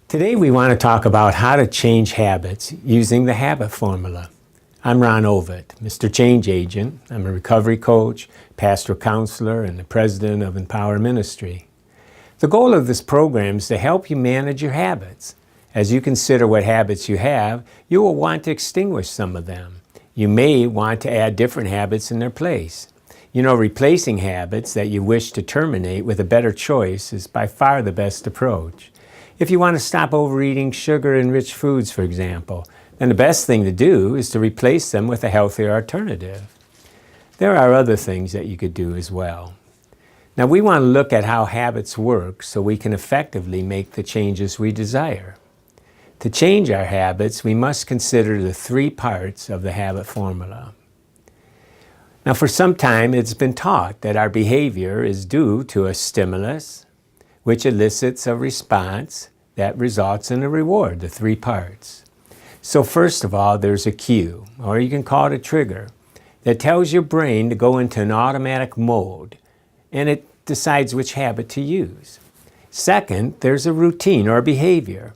Today we want to talk about how to change habits using the habit formula. I'm Ron Ovitt, Mr. Change Agent. I'm a recovery coach, pastoral counselor, and the president of Empower Ministry. The goal of this program is to help you manage your habits. As you consider what habits you have, you will want to extinguish some of them. You may want to add different habits in their place. Replacing habits that you wish to terminate with a better choice is by far the best approach. If you want to stop overeating sugar-enriched foods, for example, then the best thing to do is to replace them with a healthier alternative. There are other things that you could do as well. Now, we want to look at how habits work so we can effectively make the changes we desire. To change our habits, we must consider the three parts of the habit formula. Now, for some time, it's been taught that our behavior is due to a stimulus, which elicits a response that results in a reward, the three parts. So first of all, there's a cue, or you can call it a trigger, that tells your brain to go into an automatic mode, and it decides which habit to use. Second, there's a routine or behavior,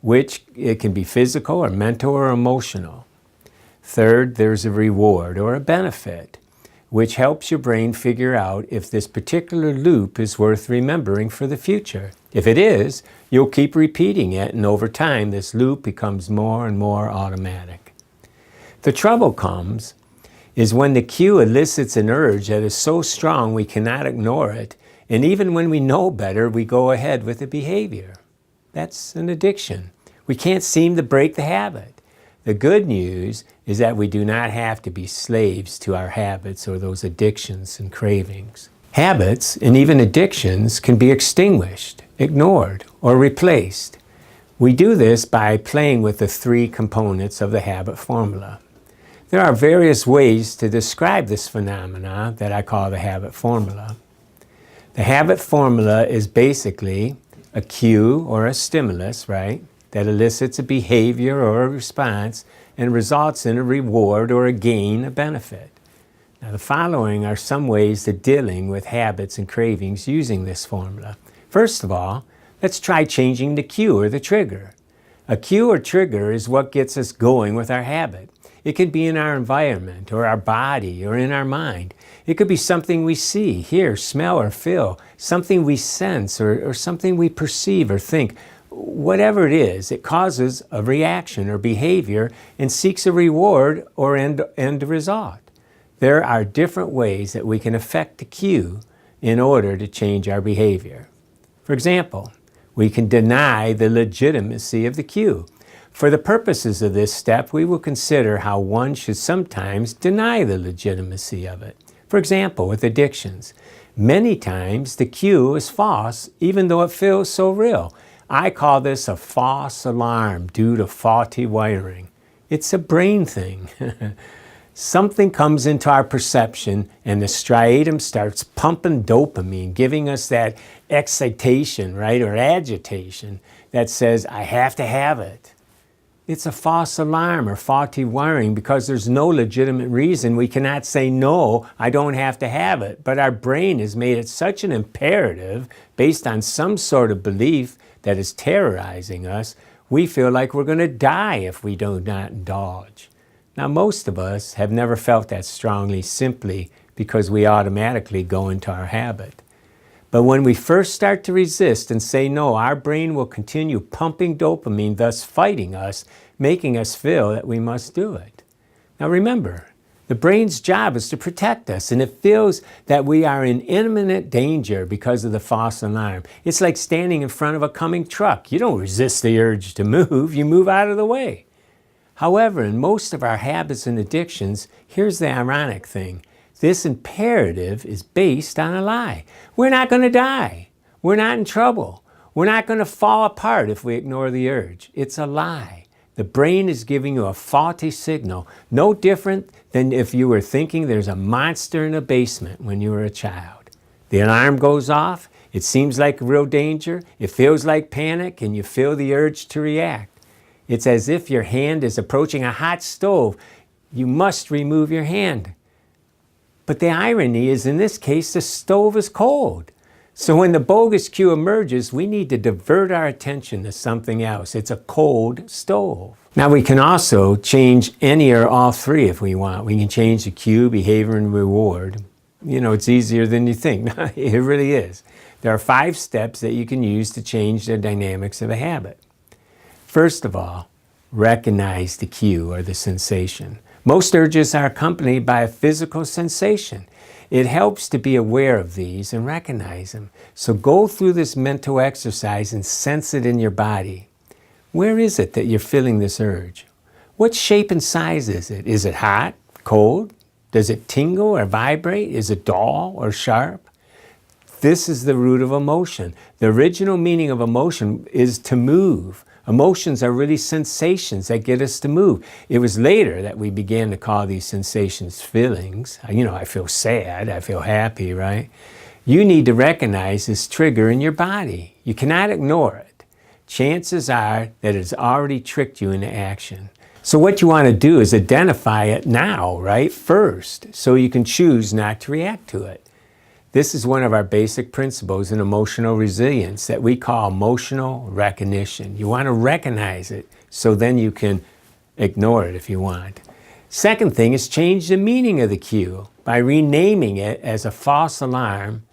which it can be physical or mental or emotional. Third, there's a reward or a benefit, which helps your brain figure out if this particular loop is worth remembering for the future. If it is, you'll keep repeating it, and over time, this loop becomes more and more automatic. The trouble comes is when the cue elicits an urge that is so strong we cannot ignore it, and even when we know better, we go ahead with the behavior. That's an addiction. We can't seem to break the habit. The good news is that we do not have to be slaves to our habits or those addictions and cravings. Habits and even addictions can be extinguished, ignored, or replaced. We do this by playing with the three components of the habit formula. There are various ways to describe this phenomena that I call the habit formula. The habit formula is basically a cue or a stimulus, right, that elicits a behavior or a response and results in a reward or a gain, a benefit. Now, the following are some ways to dealing with habits and cravings using this formula. First of all, let's try changing the cue or the trigger. A cue or trigger is what gets us going with our habit. It could be in our environment or our body or in our mind. It could be something we see, hear, smell, or feel, something we sense or something we perceive or think. Whatever it is, it causes a reaction or behavior and seeks a reward or end result. There are different ways that we can affect the cue in order to change our behavior. For example, we can deny the legitimacy of the cue. For the purposes of this step, we will consider how one should sometimes deny the legitimacy of it. For example, with addictions, many times the cue is false even though it feels so real. I call this a false alarm due to faulty wiring. It's a brain thing. Something comes into our perception and the striatum starts pumping dopamine, giving us that excitation, right, or agitation that says, I have to have it. It's a false alarm or faulty wiring because there's no legitimate reason we cannot say, no, I don't have to have it. But our brain has made it such an imperative based on some sort of belief that is terrorizing us, we feel like we're going to die if we do not indulge. Now, most of us have never felt that strongly simply because we automatically go into our habit. But when we first start to resist and say no, our brain will continue pumping dopamine, thus fighting us, making us feel that we must do it. Now remember, the brain's job is to protect us, and it feels that we are in imminent danger because of the false alarm. It's like standing in front of a coming truck. You don't resist the urge to move, you move out of the way. However, in most of our habits and addictions, here's the ironic thing. This imperative is based on a lie. We're not going to die. We're not in trouble. We're not going to fall apart if we ignore the urge. It's a lie. The brain is giving you a faulty signal, no different than if you were thinking there's a monster in a basement when you were a child. The alarm goes off, it seems like real danger, it feels like panic, and you feel the urge to react. It's as if your hand is approaching a hot stove. You must remove your hand. But the irony is, in this case, the stove is cold. So when the bogus cue emerges, we need to divert our attention to something else. It's a cold stove. Now we can also change any or all three if we want. We can change the cue, behavior, and reward. You know, it's easier than you think. It really is. There are 5 steps that you can use to change the dynamics of a habit. First of all, recognize the cue or the sensation. Most urges are accompanied by a physical sensation. It helps to be aware of these and recognize them. So go through this mental exercise and sense it in your body. Where is it that you're feeling this urge? What shape and size is it? Is it hot, cold? Does it tingle or vibrate? Is it dull or sharp? This is the root of emotion. The original meaning of emotion is to move. Emotions are really sensations that get us to move. It was later that we began to call these sensations feelings. You know, I feel sad, I feel happy, right? You need to recognize this trigger in your body. You cannot ignore it. Chances are that it's already tricked you into action. So what you want to do is identify it now, right? First, so you can choose not to react to it. This is one of our basic principles in emotional resilience that we call emotional recognition. You want to recognize it so then you can ignore it if you want. Second thing is change the meaning of the cue by renaming it as a false alarm.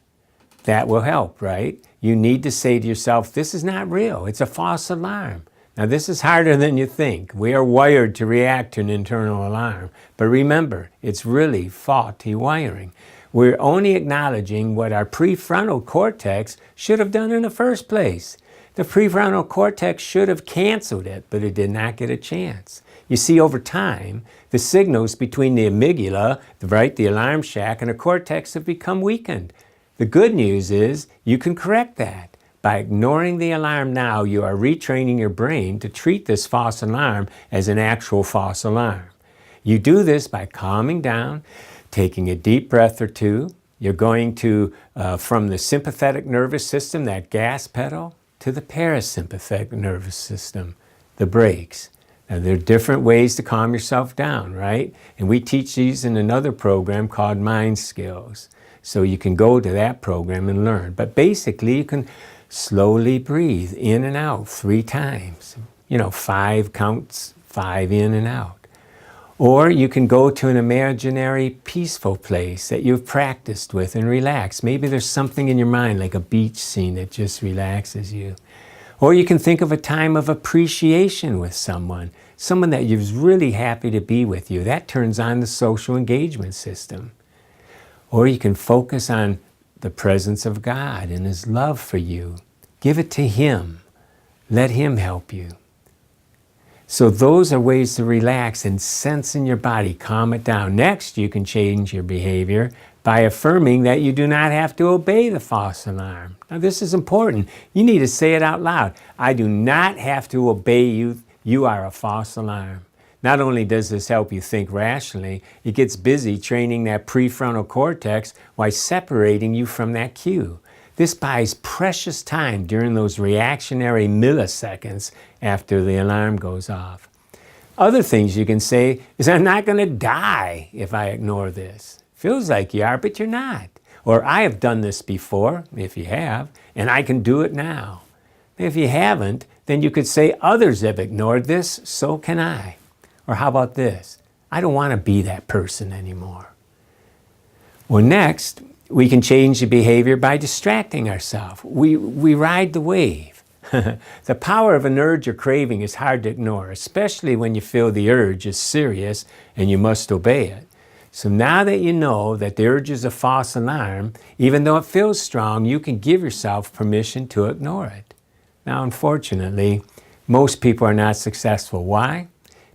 That will help, right? You need to say to yourself, this is not real. It's a false alarm. Now this is harder than you think. We are wired to react to an internal alarm. But remember, it's really faulty wiring. We're only acknowledging what our prefrontal cortex should have done in the first place. The prefrontal cortex should have canceled it, but it did not get a chance. You see, over time, the signals between the amygdala, the alarm shack, and the cortex have become weakened. The good news is you can correct that. By ignoring the alarm now, you are retraining your brain to treat this false alarm as an actual false alarm. You do this by calming down, taking a deep breath or two. You're going to, from the sympathetic nervous system, that gas pedal, to the parasympathetic nervous system, the brakes. Now, there are different ways to calm yourself down, right? And we teach these in another program called Mind Skills. So you can go to that program and learn. But basically, you can slowly breathe in and out 3 times. 5 counts, 5 in and out. Or you can go to an imaginary peaceful place that you've practiced with and relax. Maybe there's something in your mind like a beach scene that just relaxes you. Or you can think of a time of appreciation with someone that you're really happy to be with you. That turns on the social engagement system. Or you can focus on the presence of God and His love for you. Give it to Him. Let Him help you. So those are ways to relax and sense in your body, calm it down. Next, you can change your behavior by affirming that you do not have to obey the false alarm. Now this is important. You need to say it out loud. I do not have to obey you. You are a false alarm. Not only does this help you think rationally, it gets busy training that prefrontal cortex while separating you from that cue. This buys precious time during those reactionary milliseconds after the alarm goes off. Other things you can say is, I'm not going to die if I ignore this. Feels like you are, but you're not. Or I have done this before, if you have, and I can do it now. If you haven't, then you could say, others have ignored this, so can I. Or how about this? I don't want to be that person anymore. Well, next, we can change the behavior by distracting ourselves. We ride the wave. The power of an urge or craving is hard to ignore, especially when you feel the urge is serious and you must obey it. So now that you know that the urge is a false alarm, even though it feels strong, you can give yourself permission to ignore it. Now, unfortunately, most people are not successful. Why?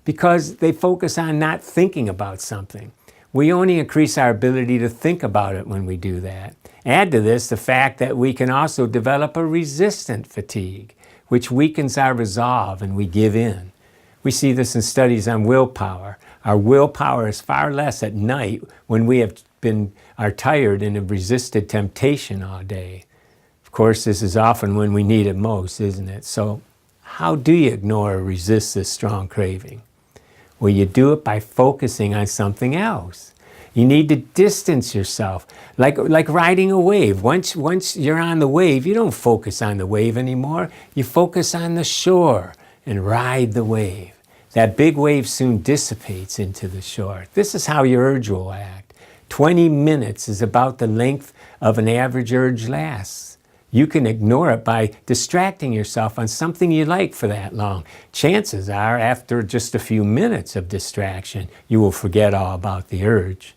Because they focus on not thinking about something. We only increase our ability to think about it when we do that. Add to this the fact that we can also develop a resistant fatigue, which weakens our resolve and we give in. We see this in studies on willpower. Our willpower is far less at night when we are tired and have resisted temptation all day. Of course, this is often when we need it most, isn't it? So how do you ignore or resist this strong craving? Well, you do it by focusing on something else. You need to distance yourself, like riding a wave. Once you're on the wave, you don't focus on the wave anymore. You focus on the shore and ride the wave. That big wave soon dissipates into the shore. This is how your urge will act. 20 minutes is about the length of an average urge lasts. You can ignore it by distracting yourself on something you like for that long. Chances are, after just a few minutes of distraction, you will forget all about the urge.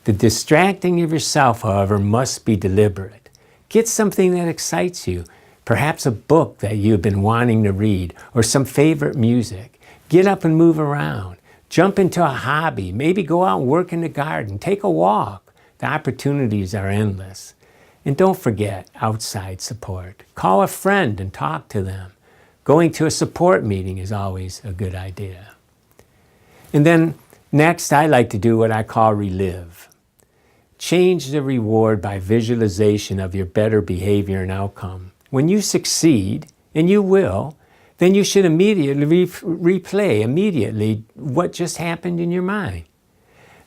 The distracting of yourself, however, must be deliberate. Get something that excites you, perhaps a book that you've been wanting to read, or some favorite music. Get up and move around. Jump into a hobby. Maybe go out and work in the garden. Take a walk. The opportunities are endless. And don't forget outside support. Call a friend and talk to them. Going to a support meeting is always a good idea. And then next, I like to do what I call relive. Change the reward by visualization of your better behavior and outcome. When you succeed, and you will, then you should immediately replay what just happened in your mind.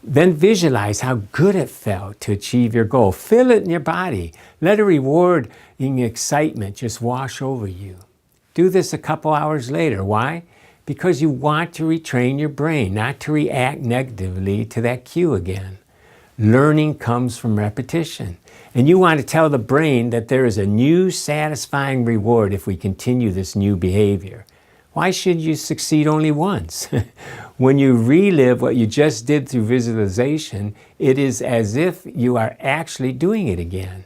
Then visualize how good it felt to achieve your goal. Feel it in your body. Let a rewarding excitement just wash over you. Do this a couple hours later. Why? Because you want to retrain your brain, not to react negatively to that cue again. Learning comes from repetition. And you want to tell the brain that there is a new satisfying reward if we continue this new behavior. Why should you succeed only once? When you relive what you just did through visualization, it is as if you are actually doing it again.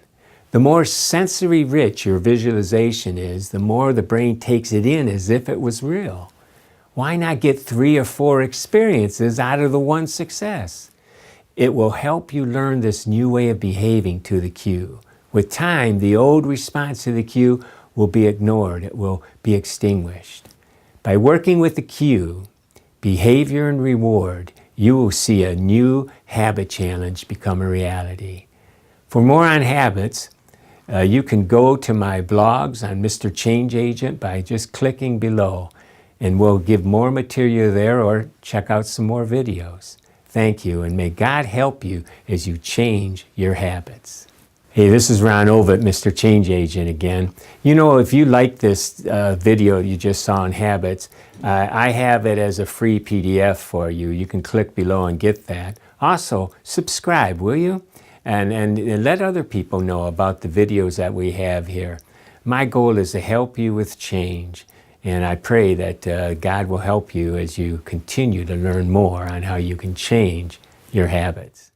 The more sensory rich your visualization is, the more the brain takes it in as if it was real. Why not get 3 or 4 experiences out of the one success? It will help you learn this new way of behaving to the cue. With time, the old response to the cue will be ignored. It will be extinguished. By working with the cue, behavior and reward, you will see a new habit challenge become a reality. For more on habits, you can go to my blogs on Mr. Change Agent by just clicking below, and we'll give more material there or check out some more videos. Thank you, and may God help you as you change your habits. Hey, this is Ron Ovitt, Mr. Change Agent again. You know, if you like this video you just saw on habits, I have it as a free PDF for you. You can click below and get that. Also, subscribe, will you? And let other people know about the videos that we have here. My goal is to help you with change, and I pray that God will help you as you continue to learn more on how you can change your habits.